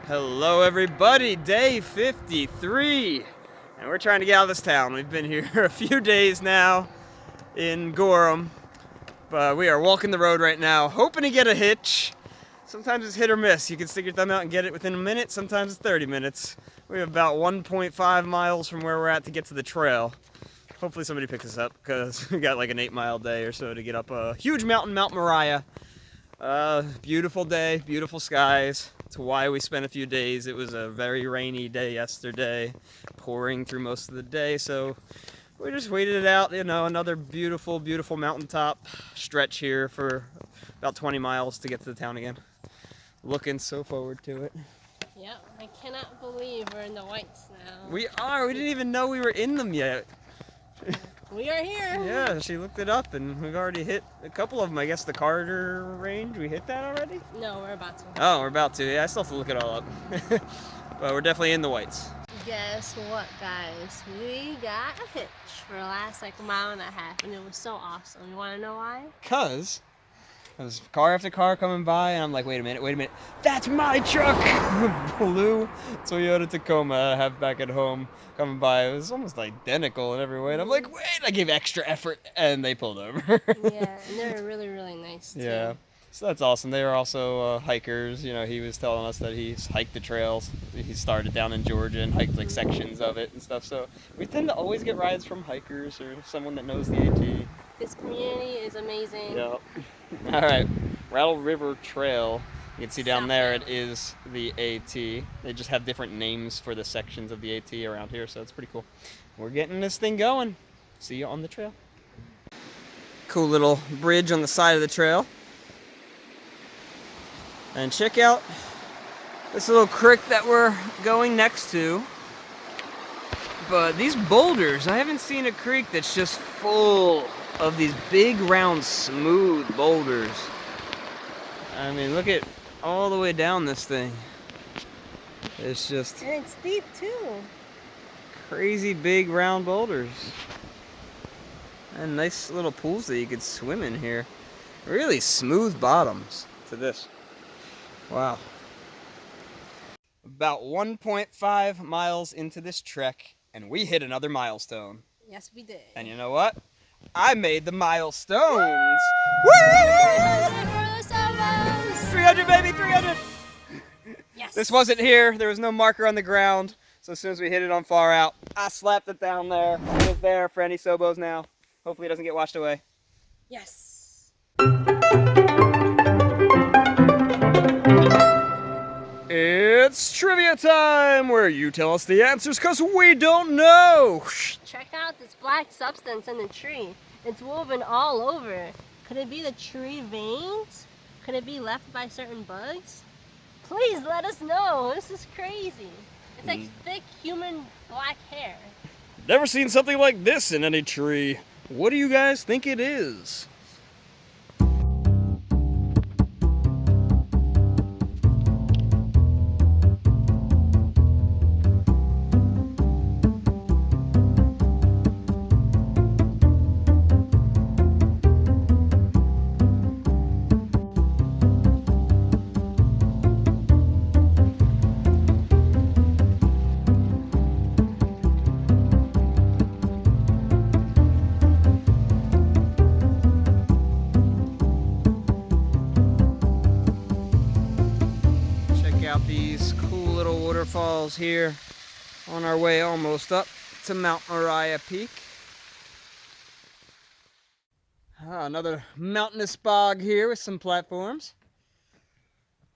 Hello everybody, day 53, and we're trying to get out of this town. We've been here a few days now in Gorham, but we are walking the road right now, hoping to get a hitch. Sometimes it's hit or miss. You can stick your thumb out and get it within a minute, sometimes it's 30 minutes. We have about 1.5 miles from where we're at to get to the trail. Hopefully somebody picks us up, because we got like an 8-mile day or so to get up a huge mountain, Mount Moriah. Beautiful day, beautiful skies. That's why we spent a few days. It was a very rainy day yesterday, pouring through most of the day, so we just waited it out, you know, another beautiful, beautiful mountaintop stretch here for about 20 miles to get to the town again. Looking so forward to it. Yeah, I cannot believe we're in the whites now. We are, we didn't even know we were in them yet. We are here. Yeah, she looked it up and we've already hit a couple of them. I guess the Carter range, we hit that already? No, we're about to. Oh, we're about to. Yeah, I still have to look it all up. But we're definitely in the whites. Guess what, guys? We got a hitch for the last like mile and a half, and it was so awesome. You want to know why? Cause there's car after car coming by, and I'm like, wait a minute, that's my truck! Blue Toyota Tacoma I have back at home coming by. It was almost identical in every way, and I'm like, wait, I gave extra effort, and they pulled over. Yeah, and they were really, really nice too. Yeah, so that's awesome. They were also hikers. You know, he was telling us that he's hiked the trails. He started down in Georgia and hiked like sections of it and stuff. So we tend to always get rides from hikers or someone that knows the AT. This community is amazing. Yep. All right, Rattle River Trail. You can see down there it is the AT. They just have different names for the sections of the AT around here, so it's pretty cool. We're getting this thing going. See you on the trail. Cool little bridge on the side of the trail. And check out this little creek that we're going next to. But these boulders, I haven't seen a creek that's just full of these big, round, smooth boulders. I mean, look at all the way down this thing. It's just... And it's steep too. Crazy big, round boulders. And nice little pools that you could swim in here. Really smooth bottoms to this. Wow. About 1.5 miles into this trek, and we hit another milestone. Yes, we did. And you know what? I made the milestones. Woo! 300, baby, 300. Yes. This wasn't here. There was no marker on the ground. So as soon as we hit it on far out, I slapped it down there. It was there for any Sobos now. Hopefully it doesn't get washed away. Yes. It's trivia time, where you tell us the answers because we don't know. Check out this black substance in the tree. It's woven all over. Could it be the tree veins? Could it be left by certain bugs? Please let us know. This is crazy. It's like thick human black hair. Never seen something like this in any tree. What do you guys think it is? These cool little waterfalls here on our way almost up to Mount Moriah Peak. Another mountainous bog here with some platforms.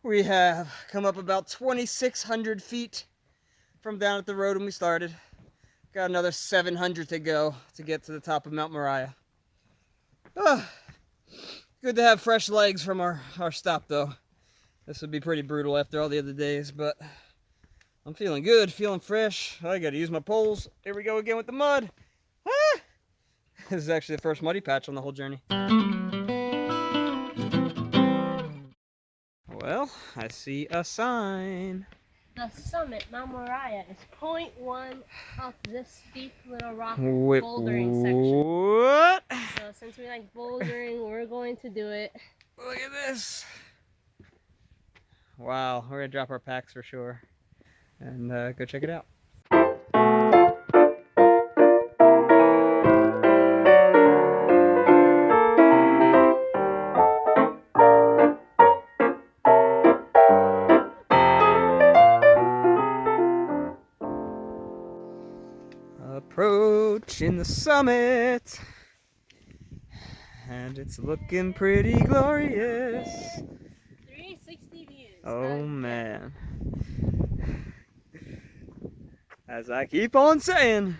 We have come up about 2,600 feet from down at the road when we started. Got another 700 to go to get to the top of Mount Moriah. Good to have fresh legs from our stop though. This would be pretty brutal after all the other days, but I'm feeling good, feeling fresh. I gotta use my poles. Here we go again with the mud. Ah! This is actually the first muddy patch on the whole journey. Well, I see a sign. The summit, Mount Moriah, is 0.1 up this steep little rock Wait, bouldering section. what? So since we like bouldering, we're going to do it. Look at this. Wow, we're gonna drop our packs for sure and go check it out. Approaching the summit, and it's looking pretty glorious. 360 views. Oh man. As I keep on saying,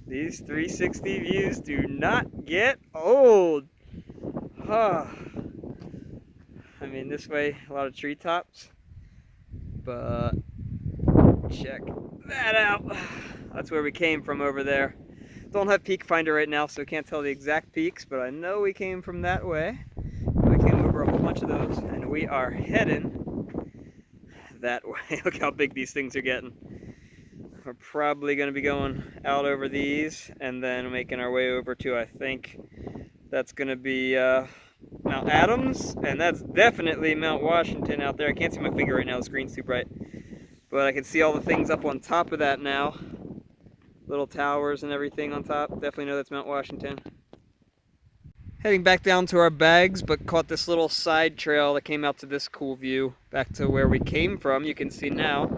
these 360 views do not get old. I mean, this way, a lot of treetops, but check that out. That's where we came from over there. Don't have peak finder right now, so I can't tell the exact peaks, but I know we came from that way. I came over a whole bunch of those, and we are heading that way. Look how big these things are getting. We're probably going to be going out over these, and then making our way over to, I think, that's going to be Mount Adams, and that's definitely Mount Washington out there. I can't see my finger right now, the screen's too bright. But I can see all the things up on top of that now. Little towers and everything on top. Definitely know that's Mount Washington. Heading back down to our bags, but caught this little side trail that came out to this cool view. Back to where we came from. You can see now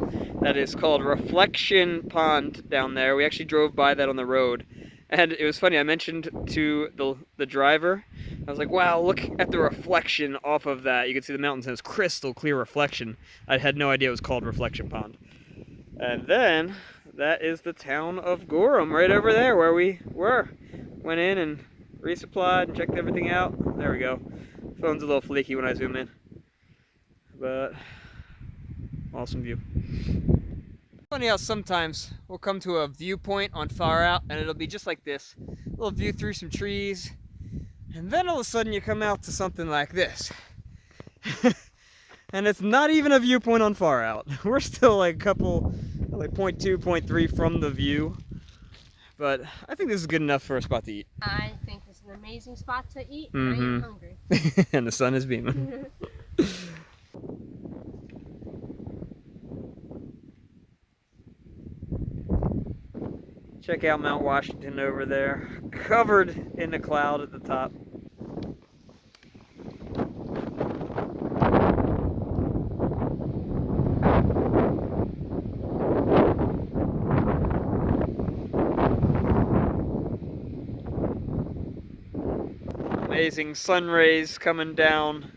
that is called Reflection Pond down there. We actually drove by that on the road. And it was funny, I mentioned to the driver, I was like, wow, look at the reflection off of that. You can see the mountains and it's crystal clear reflection. I had no idea it was called Reflection Pond. And then, that is the town of Gorham, right over there where we were. Went in and resupplied and checked everything out. There we go. Phone's a little flaky when I zoom in. But, awesome view. Funny how sometimes we'll come to a viewpoint on far out and it'll be just like this. A little view through some trees. And then all of a sudden you come out to something like this. And it's not even a viewpoint on far out. We're still like a couple, like 0.2, 0.3 from the view. But I think this is good enough for a spot to eat. I think this is an amazing spot to eat, and I am hungry. And the sun is beaming. Check out Mount Washington over there, covered in the cloud at the top. Amazing sun rays coming down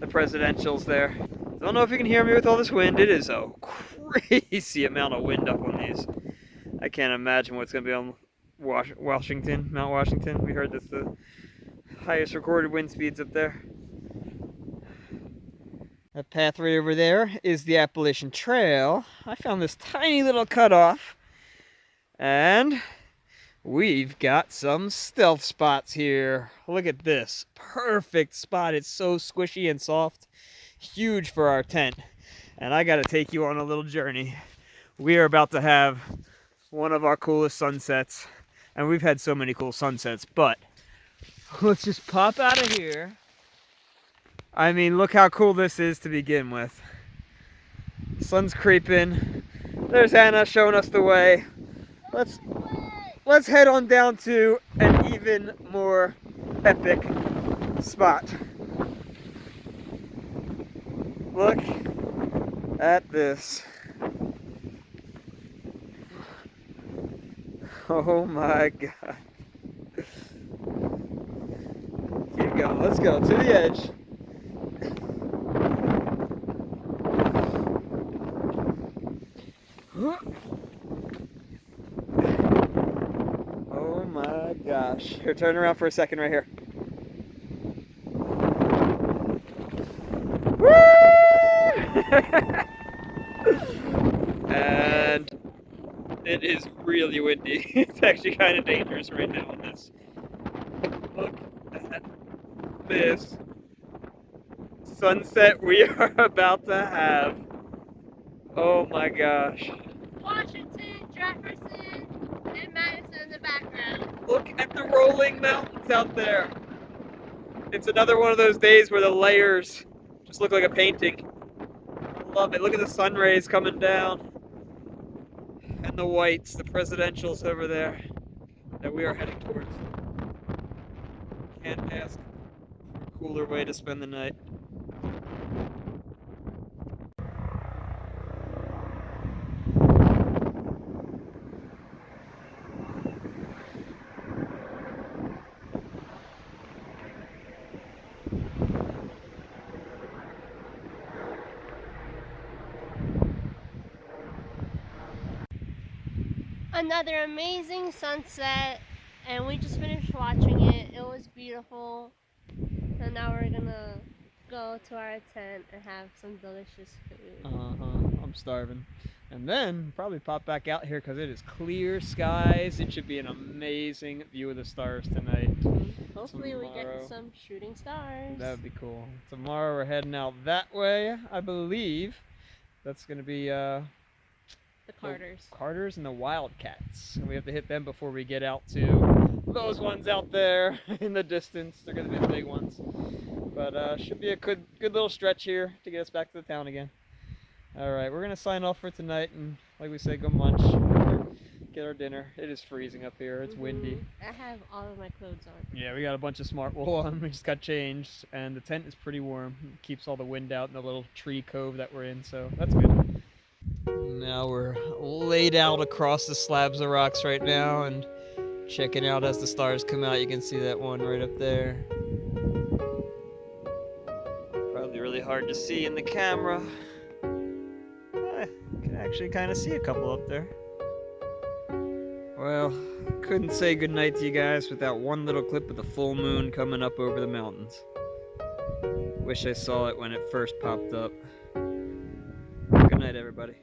the presidentials there. Don't know if you can hear me with all this wind. It is a crazy amount of wind up on these. I can't imagine what's going to be on Washington, Mount Washington. We heard that's the highest recorded wind speeds up there. That pathway over there is the Appalachian Trail. I found this tiny little cutoff, and we've got some stealth spots here. Look at this. Perfect spot. It's so squishy and soft. Huge for our tent. And I got to take you on a little journey. We are about to have one of our coolest sunsets. And we've had so many cool sunsets, but let's just pop out of here. I mean, look how cool this is to begin with. Sun's creeping. There's Anna showing us the way. Let's head on down to an even more epic spot. Look at this. Oh my God. Keep going. Let's go to the edge. Oh my gosh. Here, turn around for a second right here. Woo! And it is really windy. It's actually kind of dangerous right now on this. Look at this sunset we are about to have. Oh my gosh. Washington, Jefferson, and Madison in the background. Look at the rolling mountains out there. It's another one of those days where the layers just look like a painting. Love it. Look at the sun rays coming down. And the whites, the presidentials over there that we are heading towards. Can't ask for a cooler way to spend the night. Another amazing sunset, and we just finished watching it. It was beautiful, and now we're gonna go to our tent and have some delicious food. I'm starving. And then probably pop back out here because it is clear skies. It should be an amazing view of the stars tonight. Hopefully we Tomorrow. get some shooting stars. That would be cool. Tomorrow we're heading out that way, I believe. That's gonna be The Carters. Carters and the Wildcats. And we have to hit them before we get out to those ones out there in the distance. They're gonna be the big ones. But should be a good little stretch here to get us back to the town again. Alright, we're gonna sign off for tonight and like we said, go munch. Get our dinner. It is freezing up here. It's windy. I have all of my clothes on. Yeah, we got a bunch of smart wool on. We just got changed and the tent is pretty warm. It keeps all the wind out in the little tree cove that we're in, so that's good. Now we're laid out across the slabs of rocks right now and checking out as the stars come out. You can see that one right up there. Probably really hard to see in the camera. I can actually kind of see a couple up there. Well, couldn't say goodnight to you guys without one little clip of the full moon coming up over the mountains. Wish I saw it when it first popped up. Good night, everybody.